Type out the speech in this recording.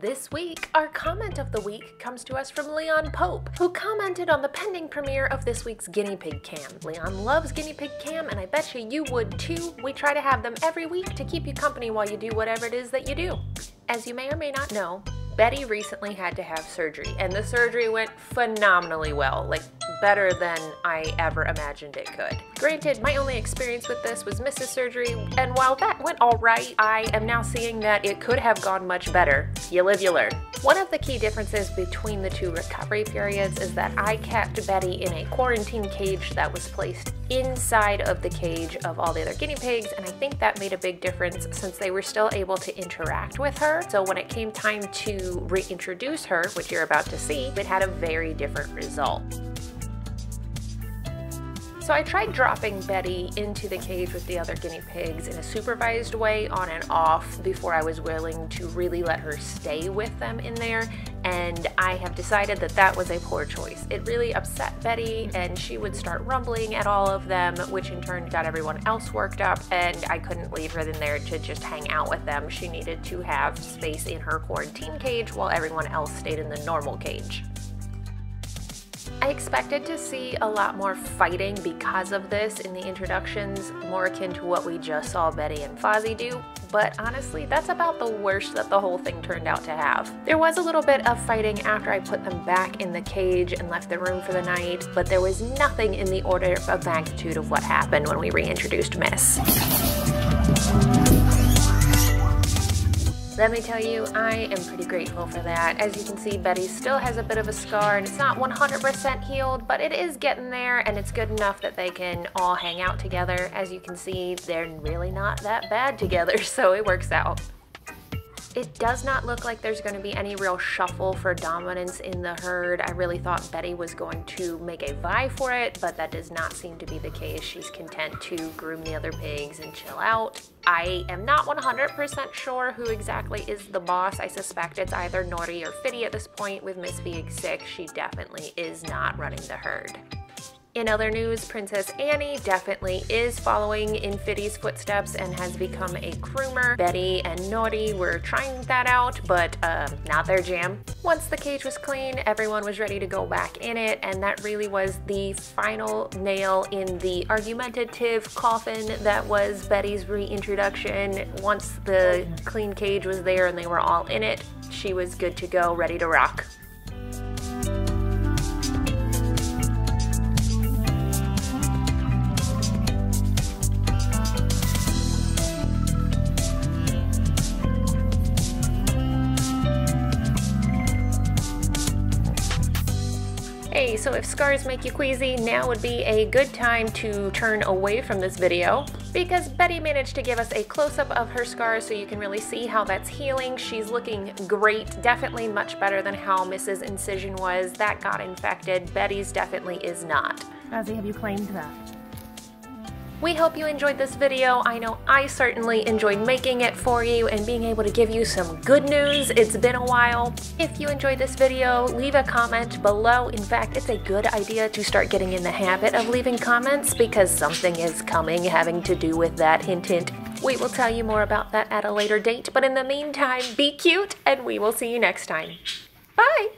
This week, our comment of the week comes to us from Leon Pope, who commented on the pending premiere of this week's guinea pig cam. Leon loves guinea pig cam, and I bet you would too. We try to have them every week to keep you company while you do whatever it is that you do. As you may or may not know, Betty recently had to have surgery, and the surgery went phenomenally well, like better than I ever imagined it could. Granted, my only experience with this was Mrs. surgery, and while that went all right, I am now seeing that it could have gone much better. You live, you learn. One of the key differences between the two recovery periods is that I kept Betty in a quarantine cage that was placed inside of the cage of all the other guinea pigs, and I think that made a big difference since they were still able to interact with her. So when it came time to reintroduce her, which you're about to see, it had a very different result. So I tried dropping Betty into the cage with the other guinea pigs in a supervised way on and off before I was willing to really let her stay with them in there, and I have decided that that was a poor choice. It really upset Betty, and she would start rumbling at all of them, which in turn got everyone else worked up, and I couldn't leave her in there to just hang out with them. She needed to have space in her quarantine cage while everyone else stayed in the normal cage. I expected to see a lot more fighting because of this in the introductions, more akin to what we just saw Betty and Fozzie do, but honestly, that's about the worst that the whole thing turned out to have. There was a little bit of fighting after I put them back in the cage and left the room for the night, but there was nothing in the order of magnitude of what happened when we reintroduced Miss. Let me tell you, I am pretty grateful for that. As you can see, Betty still has a bit of a scar, and it's not 100% healed, but it is getting there, and it's good enough that they can all hang out together. As you can see, they're really not that bad together, so it works out. It does not look like there's going to be any real shuffle for dominance in the herd. I really thought Betty was going to make a vie for it, but that does not seem to be the case. She's content to groom the other pigs and chill out. I am not 100% sure who exactly is the boss. I suspect it's either Naughty or Fitty at this point. With Miss being sick, she definitely is not running the herd. In other news, Princess Annie definitely is following in Fitty's footsteps and has become a groomer. Betty and Naughty were trying that out, but not their jam. Once the cage was clean, everyone was ready to go back in it, and that really was the final nail in the argumentative coffin that was Betty's reintroduction. Once the clean cage was there and they were all in it, she was good to go, ready to rock. Hey, so if scars make you queasy, now would be a good time to turn away from this video because Betty managed to give us a close-up of her scars so you can really see how that's healing. She's looking great, definitely much better than how Mrs. Incision was. That got infected. Betty's definitely is not. Fozzie, have you claimed that? We hope you enjoyed this video. I know I certainly enjoyed making it for you and being able to give you some good news. It's been a while. If you enjoyed this video, leave a comment below. In fact, it's a good idea to start getting in the habit of leaving comments because something is coming having to do with that, hint hint. We will tell you more about that at a later date, but in the meantime, be cute and we will see you next time. Bye!